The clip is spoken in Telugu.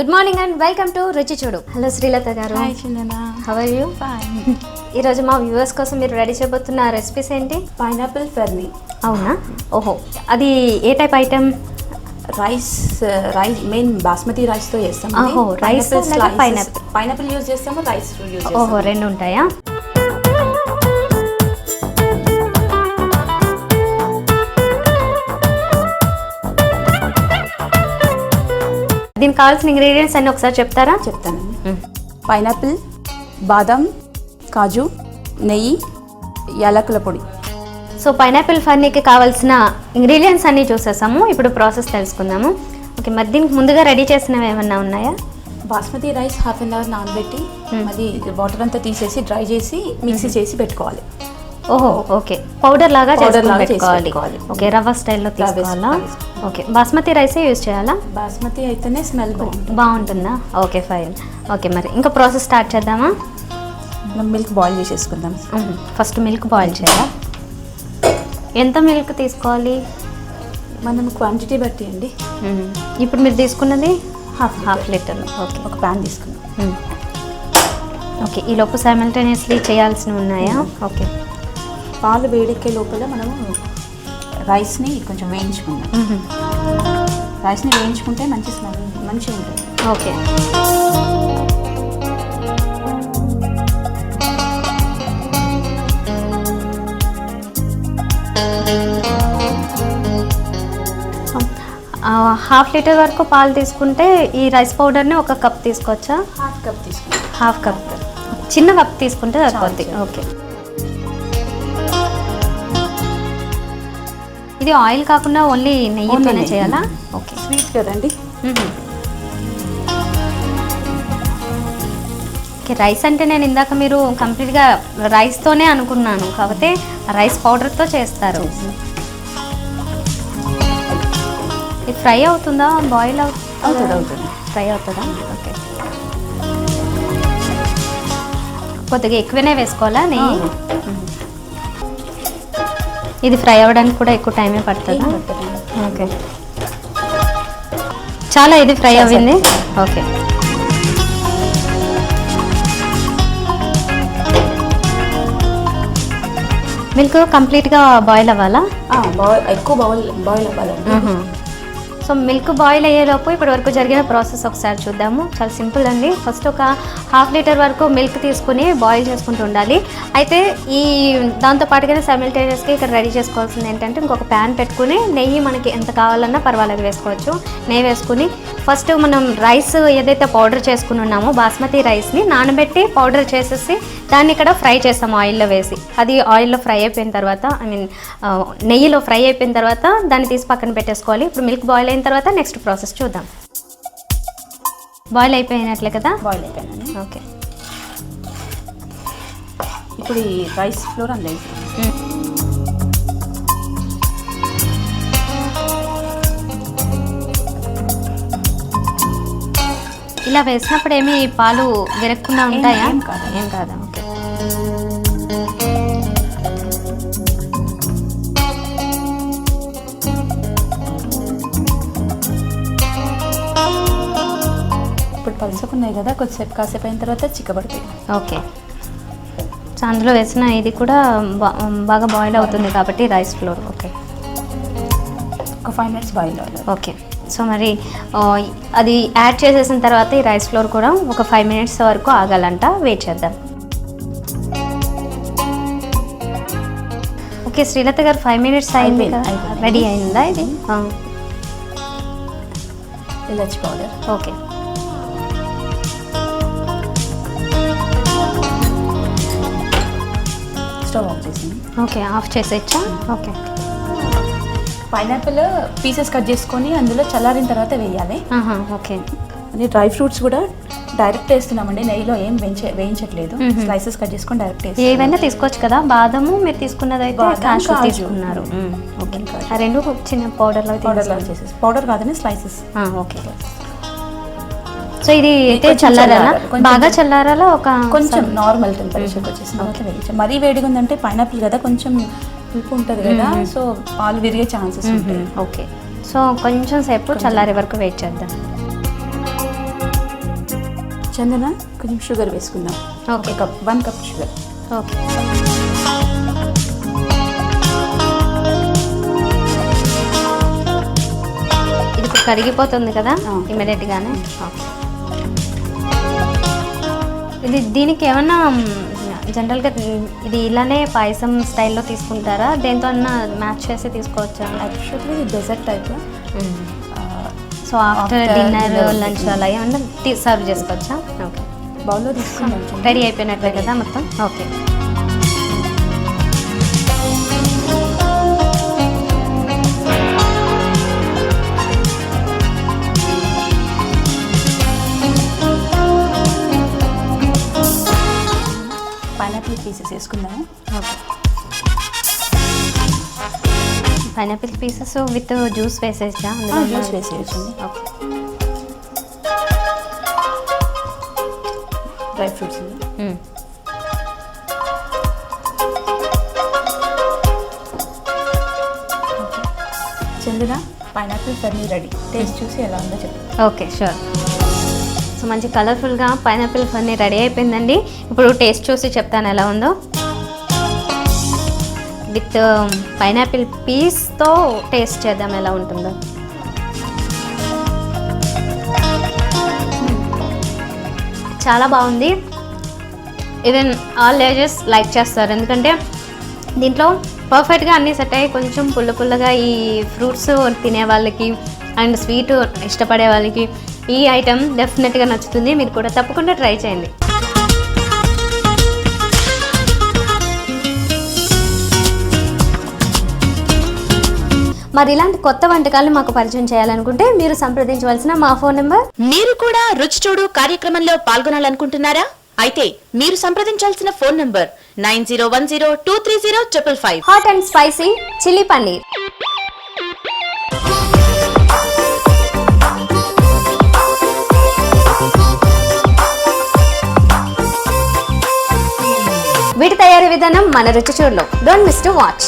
Good morning and welcome to Ruchi Chudu. Hello Srilatha garu. Hi Chandana. How are you? Fine. ఈరోజు మా వ్యూవర్స్ కోసం మీరు రెడీ చేయబోతున్న రెసిపీస్ ఏంటి? పైనాపిల్ ఫెర్నీ. అవునా? ఓహో, అది ఏ type item? Rice main basmati రైస్తో చేస్తాం. ఓహో, రైస్ పైనాపిల్ యూజ్ చేస్తాము, రైస్ యూజ్ చేస్తాము. ఓహో, రెండు ఉంటాయా? దీనికి కావాల్సిన ఇంగ్రీడియంట్స్ అన్ని ఒకసారి చెప్తారా? చెప్తానండి. పైనాపిల్, బాదం, కాజు, నెయ్యి, యాలకుల పొడి. సో పైనాపిల్ ఫర్నీకి కావాల్సిన ఇంగ్రీడియంట్స్ అన్నీ చూసేసాము. ఇప్పుడు ప్రాసెస్ తెలుసుకుందాము. ఓకే, మరి దీనికి ముందుగా రెడీ చేసినవి ఏమన్నా ఉన్నాయా? Basmati rice half an hour నానబెట్టి మళ్ళీ వాటర్ అంతా తీసేసి డ్రై చేసి మిక్సీ చేసి పెట్టుకోవాలి. ఓహో, ఓకే, పౌడర్ లాగా పెట్టుకోవాలి. ఓకే, రవ్వ స్టైల్లో తీసుకోవాలా? ఓకే, బాస్మతి రైసే యూజ్ చేయాలా? బాస్మతి అయితేనే స్మెల్ బాగుంటుందా? Okay, fine. ఓకే, మరి ఇంకా ప్రాసెస్ స్టార్ట్ చేద్దామా? మనం మిల్క్ బాయిల్ చేసేసుకుందాం. ఫస్ట్ మిల్క్ బాయిల్ చేయాలా? ఎంత మిల్క్ తీసుకోవాలి? మనం క్వాంటిటీ బట్టి అండి. ఇప్పుడు మీరు తీసుకున్నది హాఫ్ లీటర్. ఓకే, ఒక ప్యాన్ తీసుకుందాం. ఓకే, ఈ లోపు సైమల్టేనియస్లీ చేయాల్సినవి ఉన్నాయా? ఓకే, పాలు వేడెక్కే లోపల మనము రైస్ని కొంచెం వేయించుకుందాం. రైస్ని వేయించుకుంటే మంచి స్మెల్ మంచిగా ఉంటుంది. ఓకే, హాఫ్ లీటర్ వరకు పాలు తీసుకుంటే ఈ రైస్ పౌడర్ని ఒక కప్ తీసుకోవచ్చా? హాఫ్ కప్ తీసుకుంటాం. హాఫ్ కప్, చిన్న కప్ తీసుకుంటే సరిపోద్ది. ఓకే, ఇది ఆయిల్ కాకుండా ఓన్లీ నెయ్యితోనే చేయాలా? ఓకే, స్వీట్ కదండి. ఓకే, రైస్ అంటే నేను ఇందాక మీరు కంప్లీట్గా రైస్తోనే అనుకున్నాను, కాకపోతే రైస్ పౌడర్తో చేస్తారు. ఇది ఫ్రై అవుతుందా, బాయిల్ అవుతుంది? ఫ్రై అవుతుందా? ఓకే, కొద్దిగా ఎక్కువనే వేసుకోవాలా నెయ్యి? ఇది ఫ్రై అవ్వడానికి కూడా ఎక్కువ టైమే పడుతుందా? ఓకే, చాలా ఇది ఫ్రై అవ్వింది. ఓకే, మిల్క్ కంప్లీట్గా బాయిల్ అవ్వాలా? ఎక్కువ బాయిల్ అవ్వాలండి. సో మిల్క్ బాయిల్ అయ్యేలోపు ఇప్పటి వరకు జరిగిన ప్రాసెస్ ఒకసారి చూద్దాము. చాలా సింపుల్ అండి. ఫస్ట్ ఒక హాఫ్ లీటర్ వరకు మిల్క్ తీసుకుని బాయిల్ చేసుకుంటూ ఉండాలి. అయితే ఈ దాంతో పాటుగానే సైమల్టేనియస్గా ఇక్కడ రెడీ చేసుకోవాల్సింది ఏంటంటే ఇంకొక ప్యాన్ పెట్టుకుని నెయ్యి మనకి ఎంత కావాలన్నా పర్వాలేదు వేసుకోవచ్చు. నెయ్యి వేసుకుని ఫస్ట్ మనం రైస్ ఏదైతే పౌడర్ చేసుకుని ఉన్నామో బాస్మతి రైస్ని నానబెట్టి పౌడర్ చేసేసి దాన్ని ఇక్కడ ఫ్రై చేస్తాము ఆయిల్లో వేసి. అది ఆయిల్లో ఫ్రై అయిపోయిన తర్వాత నెయ్యిలో ఫ్రై అయిపోయిన తర్వాత దాన్ని తీసి పక్కన పెట్టేసుకోవాలి. ఇప్పుడు మిల్క్ బాయిల్ అయిన తర్వాత నెక్స్ట్ ప్రాసెస్ చూద్దాం. బాయిల్ అయిపోయినట్లే కదా? బాయిల్ అయిపోయినాను. ఓకే, ఇప్పుడు ఈ రైస్ ఫ్లోర్ అందులో ఇలా వేసినప్పుడు ఏమి పాలు విరగకుండా ఉంటాయా? ఏం కాదా? ఓకే, ఇప్పుడు పలుసుకున్నాయి కదా, కొద్దిసేపు కాసేపు అయిన తర్వాత చిక్కబడతాయి. ఓకే, సో అందులో వేసిన ఇది కూడా బాగా బాయిల్ అవుతుంది కాబట్టి రైస్ ఫ్లోర్. ఓకే, ఒక 5 minutes బాయిల్ అవ్వాలి. ఓకే, సో మరి అది యాడ్ చేసేసిన తర్వాత ఈ రైస్ ఫ్లోర్ కూడా ఒక 5 minutes వరకు ఆగాలంట. వెయిట్ చేద్దాం. ఓకే, శ్రీలత గారు 5 minutes అయింది కదా, రెడీ అయిందా ఇది? ఇలాచి పౌడర్. ఓకే, స్టవ్ ఆఫ్ చేసింది. ఓకే, ఆఫ్ చేసేచ్చా? ఓకే, పైనాపిల్ పీసెస్ కట్ చేసుకొని అందులో చల్లారిన తర్వాత వేయాలి. ఓకే, అది డ్రై ఫ్రూట్స్ కూడా డైరెక్ట్ వేస్తున్నామండి, నెయ్యిలో ఏం వేయించట్లేదు. స్లైసెస్ కట్ చేసుకొని డైరెక్ట్ వేసి ఏవైనా తీసుకోవచ్చు కదా? బాదము మీరు తీసుకున్నది అయితే కాజు తీసుకున్నారు. ఓకే, ఆ రెండు చిన్న పౌడర్లో చేసేసి పౌడర్ కాదని స్లైసెస్. ఓకే, సో ఇది అయితే చల్లారాలా? బాగా చల్లారాలా? ఒక కొంచెం నార్మల్ టెంపరేచర్కి వచ్చేసి వేయించాలి. మరీ వేడిగా ఉందంటే పైనాపిల్ కదా కొంచెం పులుపు ఉంటుంది కదా, సో పాలు విరిగే ఛాన్సెస్ ఉంటాయి. ఓకే, సో కొంచెం సేపు చల్లారే వరకు వెయిట్ చేద్దాం. చందన కొంచెం షుగర్ వేసుకుందాం. ఓకే. 1 cup sugar. ఓకే. ఇది ఇప్పుడు కరిగిపోతుంది కదా ఇమీడియట్గానే. ఓకే. ఇది దీనికి ఏమన్నా జనరల్గా ఇది ఇలానే పాయసం స్టైల్లో తీసుకుంటారా, దేంతో అన్నా మ్యాచ్ చేసి తీసుకోవచ్చా? యాక్చువల్లీ ఇది dessert type. So after dinner lunch అలా ఏమన్నా సర్వ్ చేసుకోవచ్చా? ఓకే. బౌల్లో తీసుకుందాం. రెడీ అయిపోయినట్లే కదా మొత్తం. ఓకే. పైనాపిల్ పీసెస్ వేసుకుందాము. Okay. Pineapple pieces with juice వేసేసా? జ్యూస్ వేసేయచ్చండి. Okay. Dry fruits. Chandana pineapple phirni ready. Taste చూసి ఎలా ఉందో చెప్పు. Okay, sure. సో మంచి కలర్ఫుల్గా పైనాపిల్ ఫర్నీ రెడీ అయిపోయిందండి. ఇప్పుడు టేస్ట్ చూసి చెప్తాను ఎలా ఉందో. విత్ పైనాపిల్ పీస్తో టేస్ట్ చేద్దాం ఎలా ఉంటుందో. చాలా బాగుంది. ఈవెన్ ఆల్ ఏజెస్ లైక్ చేస్తారు, ఎందుకంటే దీంట్లో పర్ఫెక్ట్గా అన్నీ సెట్ అయ్యి కొంచెం పుల్లగా ఈ ఫ్రూట్స్ తినే వాళ్ళకి అండ్ స్వీట్ ఇష్టపడే వాళ్ళకి ఈ ఐటెం డెఫినెట్గా నచ్చుతుంది. మీరు కూడా తప్పకుండా ట్రై చేయండి. మరి ఇలాంటి కొత్త వంటకాలు మాకు పరిచయం చేయాలనుకుంటే మీరు సంప్రదించవలసిన మా ఫోన్ నెంబర్. మీరు కూడా రుచి చూడు కార్యక్రమంలో పాల్గొనాలనుకుంటున్నారా? అయితే మీరు సంప్రదించాల్సిన phone number 9010230555. Hot and spicy chilli paneer. వీటి తయారీ విధానం మన రుచి చూడులో. Don't miss to watch.